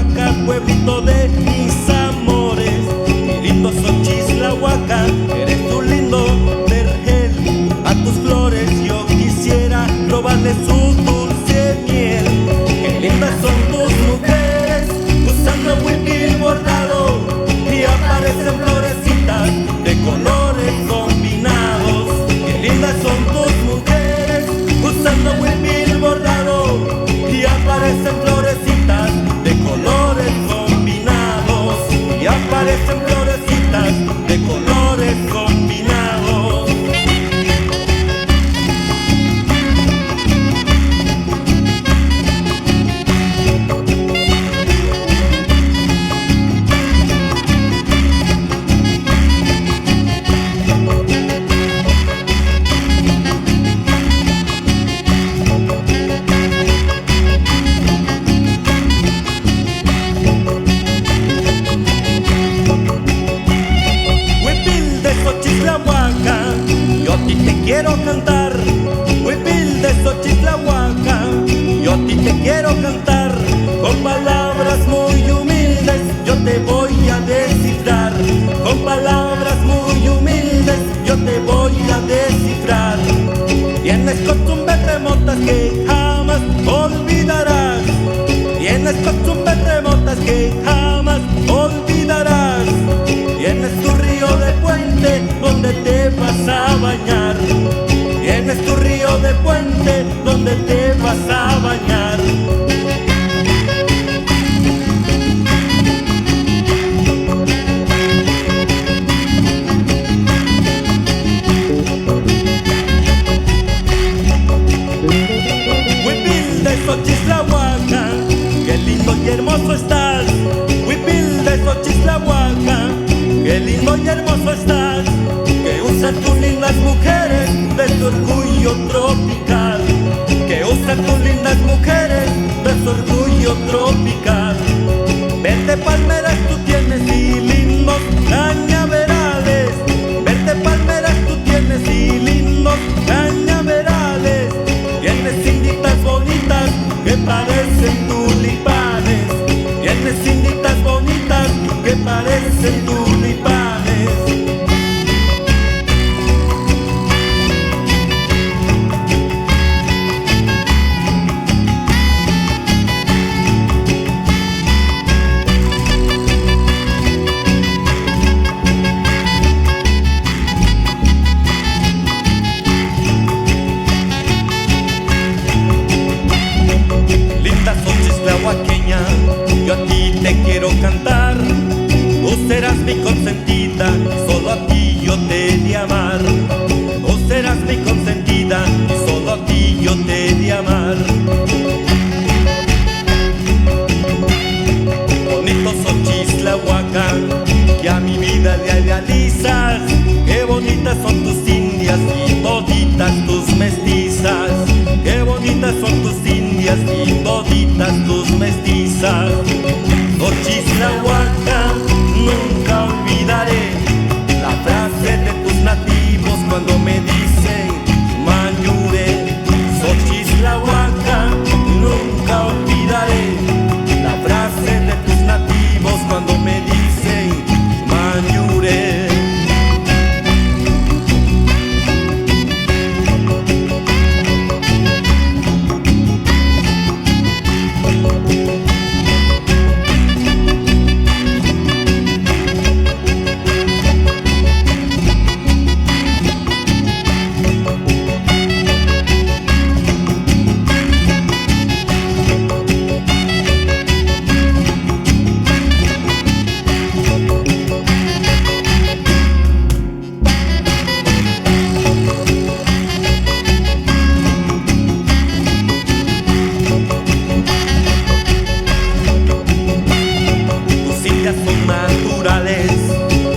Chislahuaca, pueblito de mis amores. Mi lindo Xochislahuaca, eres tu lindo vergel. A tus flores yo quisiera robarle su dulce miel. Qué lindas son tus mujeres, usando huipil bordado, y aparecen florecitas de colores combinados. Qué lindas son tus mujeres, usando huipil bordado, y aparecen florecitas de colores combinados. Y aparecen florecitas de colores combinados. Yo a ti te quiero cantar, huipil de Xochislahuaca. Yo a ti te quiero cantar, con palabras muy humildes yo te voy a descifrar. Con palabras muy humildes yo te voy a descifrar. Tienes costumbres remotas que jamás olvidarás. Tienes costumbres remotas que jamás olvidarás. Tienes tu río de puente donde te vas a bañar. Tienes tu río de puente donde te vas a bañar. Huipil de Xochislahuaca, qué lindo y hermoso estás. Huipil de Xochislahuaca, qué lindo y hermoso estás. Que usan tus lindas mujeres de su orgullo tropical. Que usan tus lindas mujeres de su orgullo tropical. Verde palmeras tú tienes y lindos cañaverales. Verde palmeras tú tienes y lindos cañaverales. Tienes inditas bonitas que parecen tulipanes. Tienes inditas bonitas que parecen tulipanes. Linda Xochislahuaqueña, yo a ti te quiero cantar. Tú serás mi consentida y solo a ti yo te he de amar. Tú serás mi consentida y solo a ti yo te he de amar. Bonito Xochislahuaca, que a mi vida le idealizas. Qué bonitas son tus indias y toditas tus mestizas. Qué bonitas son tus indias y toditas tus mestizas. Xochislahuaca, nunca olvidaré la frase de tus nativos cuando me dicen Mayure. Xochislahuaca, nunca olvidaré la frase de tus nativos cuando me dicen Mayure.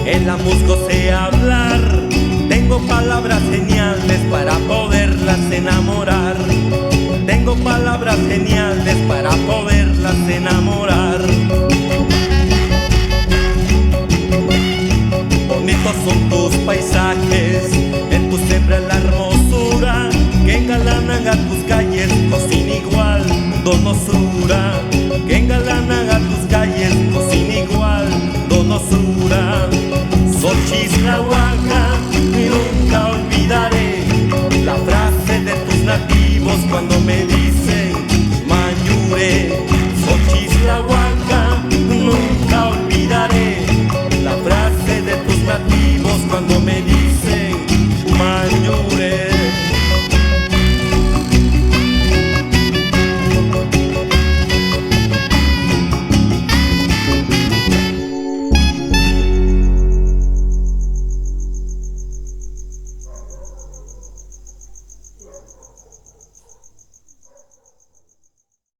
En la Musgo sé hablar, tengo palabras geniales para poderlas enamorar. Tengo palabras geniales para poderlas enamorar.